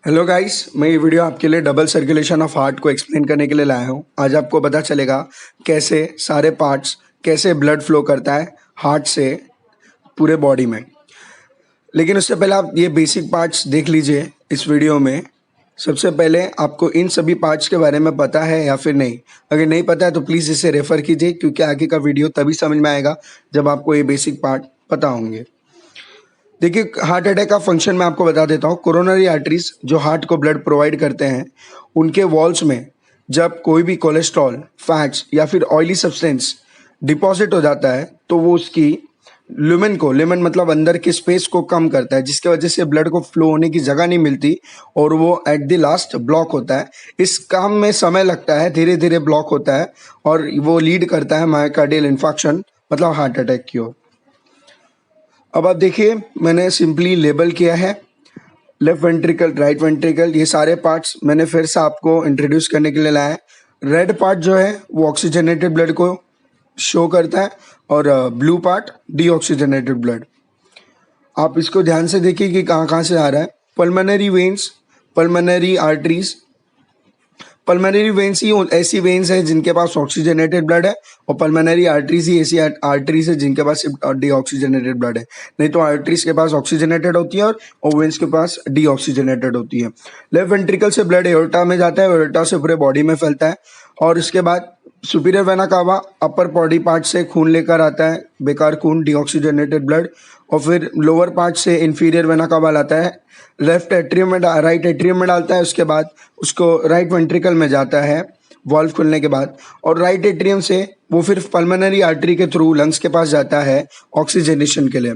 Hello guys, मैं ये video आपके लिए डबल सर्कुलेशन ऑफ हार्ट को एक्सप्लेन करने के लिए लाया हूँ। आज आपको पता चलेगा कैसे सारे पार्ट्स कैसे ब्लड फ्लो करता है हार्ट से पूरे बॉडी में। लेकिन उससे पहले आप ये बेसिक पार्ट्स देख लीजिए इस वीडियो में। सबसे पहले आपको इन सभी पार्ट्स के बारे में पता है या फिर नहीं। अगर नहीं पता है तो प्लीज़ इसे रेफ़र कीजिए, क्योंकि आगे का वीडियो तभी समझ में आएगा जब आपको ये बेसिक पार्ट पता होंगे। देखिए, हार्ट अटैक का फंक्शन मैं आपको बता देता हूँ। कोरोनरी आर्टरीज जो हार्ट को ब्लड प्रोवाइड करते हैं, उनके वॉल्स में जब कोई भी कोलेस्ट्रॉल, फैट्स या फिर ऑयली सब्सटेंस डिपॉजिट हो जाता है तो वो उसकी ल्यूमेन मतलब अंदर के स्पेस को कम करता है, जिसके वजह से ब्लड को फ्लो होने की जगह नहीं मिलती और वो एट द लास्ट ब्लॉक होता है। इस काम में समय लगता है, धीरे धीरे ब्लॉक होता है और वो लीड करता है मायोकार्डियल इन्फार्क्शन मतलब हार्ट अटैक की ओर। अब आप देखिए, मैंने सिंपली लेबल किया है लेफ्ट वेंट्रिकल, राइट वेंट्रिकल, ये सारे पार्ट्स मैंने फिर से आपको इंट्रोड्यूस करने के लिए लाया है। रेड पार्ट जो है वो ऑक्सीजनेटेड ब्लड को शो करता है और ब्लू पार्ट डीऑक्सीजनेटेड ब्लड। आप इसको ध्यान से देखिए कि कहाँ कहाँ से आ रहा है। Pulmonary veins, pulmonary arteries. Pulmonary veins ही ऐसी वेन्स है जिनके पास ऑक्सीजनेटेड ब्लड है, और पल्मोनरी आर्टरीज ही ऐसी आर्टरीज है जिनके पास सिर्फ डीऑक्सीजनेटेड ब्लड है। नहीं तो आर्टरीज के पास ऑक्सीजनेटेड होती है और वेन्स के पास डीऑक्सीजनेटेड होती है। लेफ्ट वेंट्रिकल से ब्लड एओर्टा में जाता है, एओर्टा से पूरे बॉडी में फैलता है और इसके बाद superior vena cava upper body part से खून लेकर आता है, बेकार खून, डीऑक्सीजनेटेड ब्लड, और फिर लोअर पार्ट से इंफीरियर वेना कावा लाता है, लेफ्ट एट्रियम में राइट एट्रियम में डालता है। उसके बाद उसको राइट वेंट्रिकल में जाता है वॉल्व खुलने के बाद, और राइट एट्रियम से वो फिर पल्मोनरी आर्टरी के थ्रू लंग्स के पास जाता है ऑक्सीजनेशन के लिए।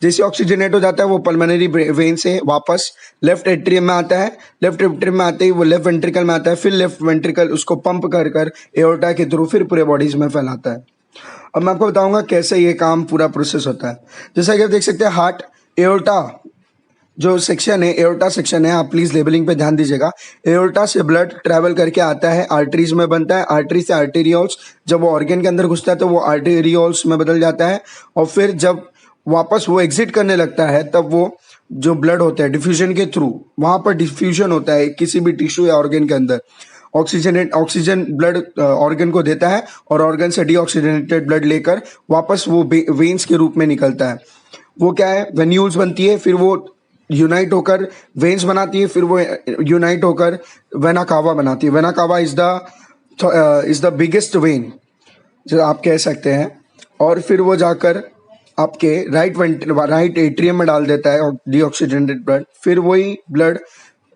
जैसे ऑक्सीजनेट हो जाता है वो पल्मोनरी वेन से वापस लेफ्ट एट्रियम में आता है। लेफ्ट एट्रियम में आते ही वो लेफ्ट वेंट्रिकल में आता है, फिर लेफ्ट वेंट्रिकल उसको पंप कर कर एओर्टा के थ्रू फिर पूरे बॉडीज में फैलाता है। अब मैं आपको बताऊंगा कैसे ये काम पूरा प्रोसेस होता है। जैसा कि आप देख सकते हैं, हार्ट एओर्टा जो सेक्शन है, एओर्टा सेक्शन है, आप प्लीज लेबलिंग पे ध्यान दीजिएगा। एओर्टा से ब्लड ट्रैवल करके आता है, आर्टरीज में बनता है, आर्टरी से आर्टेरियोल्स, जब वो ऑर्गन के अंदर घुसता है तो वो आर्टेरियोल्स में बदल जाता है, और फिर जब वापस वो एग्जिट करने लगता है तब वो जो ब्लड होता है डिफ्यूजन के थ्रू वहां पर डिफ्यूजन होता है किसी भी टिश्यू या ऑर्गन के अंदर। ऑक्सीजन ब्लड ऑर्गन को देता है और ऑर्गन से डीऑक्सीजनेटेड ब्लड लेकर वापस वो वेन्स के रूप में निकलता है। वो क्या है, वेन्यूल्स बनती है, फिर वो यूनाइट होकर वेन्स बनाती है, फिर वो यूनाइट होकर वेना कावा बनाती है। Vena cava is the biggest when जो आप कह सकते हैं, और फिर वो जाकर आपके राइट एट्रियम में डाल देता है डीऑक्सीजनेटेड ब्लड। फिर वही ब्लड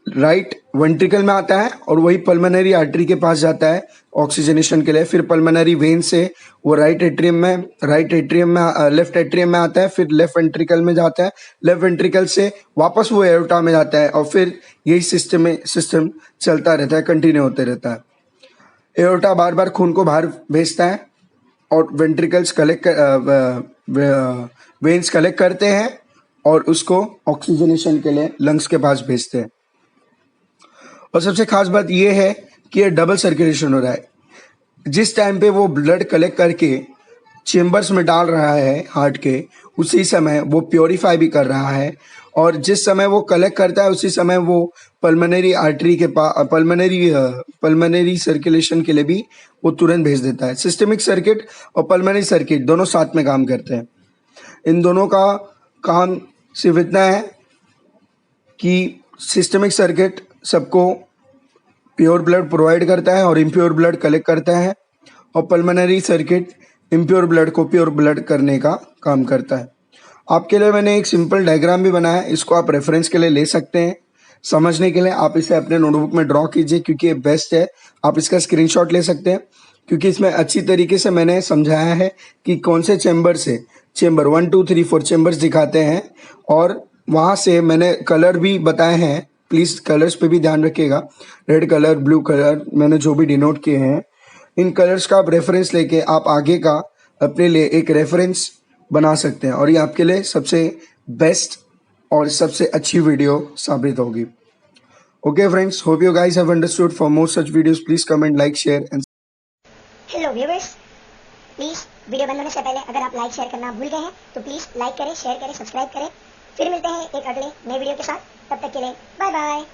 राइट वेंट्रिकल में आता है और वही पल्मोनरी आर्टरी के पास जाता है ऑक्सीजनेशन के लिए। फिर पल्मोनरी वेन से वो लेफ्ट एट्रियम में आता है, फिर लेफ्ट वेंट्रिकल में जाता है, लेफ्ट वेंट्रिकल से वापस वो एओर्टा में जाता है, और फिर यही सिस्टम चलता रहता है, कंटिन्यू होते रहता है। एओर्टा बार बार खून को बाहर भेजता है और वेन्स कलेक्ट करते हैं और उसको ऑक्सीजनेशन के लिए लंग्स के पास भेजते हैं। और सबसे खास बात यह है कि ये डबल सर्कुलेशन हो रहा है। जिस टाइम पे वो ब्लड कलेक्ट करके चेम्बर्स में डाल रहा है हार्ट के, उसी समय वो प्योरीफाई भी कर रहा है, और जिस समय वो कलेक्ट करता है उसी समय वो पल्मोनरी आर्टरी के पास पल्मोनरी सर्कुलेशन के लिए भी वो तुरंत भेज देता है। सिस्टमिक सर्किट और पल्मोनरी सर्किट दोनों साथ में काम करते हैं। इन दोनों का काम सिर्फ इतना है कि सिस्टमिक सर्किट सबको प्योर ब्लड प्रोवाइड करता है और इम्प्योर ब्लड कलेक्ट करता है, और पल्मोनरी सर्किट इम्प्योर ब्लड को प्योर ब्लड करने का काम करता है। आपके लिए मैंने एक सिंपल डायग्राम भी बनाया है, इसको आप रेफरेंस के लिए ले सकते हैं। समझने के लिए आप इसे अपने नोटबुक में ड्रॉ कीजिए, क्योंकि ये बेस्ट है। आप इसका स्क्रीनशॉट ले सकते हैं, क्योंकि इसमें अच्छी तरीके से मैंने समझाया है कि कौन से चैम्बर से, चैम्बर 1 2 3 4 चैम्बर्स दिखाते हैं, और वहाँ से मैंने कलर भी बताए हैं। प्लीज़ कलर्स पे भी ध्यान रखिएगा। रेड कलर, ब्लू कलर मैंने जो भी डिनोट किए हैं, इन कलर्स का आप रेफरेंस लेके आप आगे का अपने लिए एक रेफरेंस बना सकते हैं, और ये आपके लिए सबसे बेस्ट और सबसे अच्छी वीडियो साबित होगी। Okay friends, hope you guys have understood. For more such videos please comment, like, share and hello viewers, please video बंद होने से पहले अगर आप लाइक शेयर करना भूल गए हैं तो प्लीज लाइक करें, शेयर करें, सब्सक्राइब करें। फिर मिलते हैं एक अगले नए वीडियो के साथ। तब तक के लिए बाय बाय।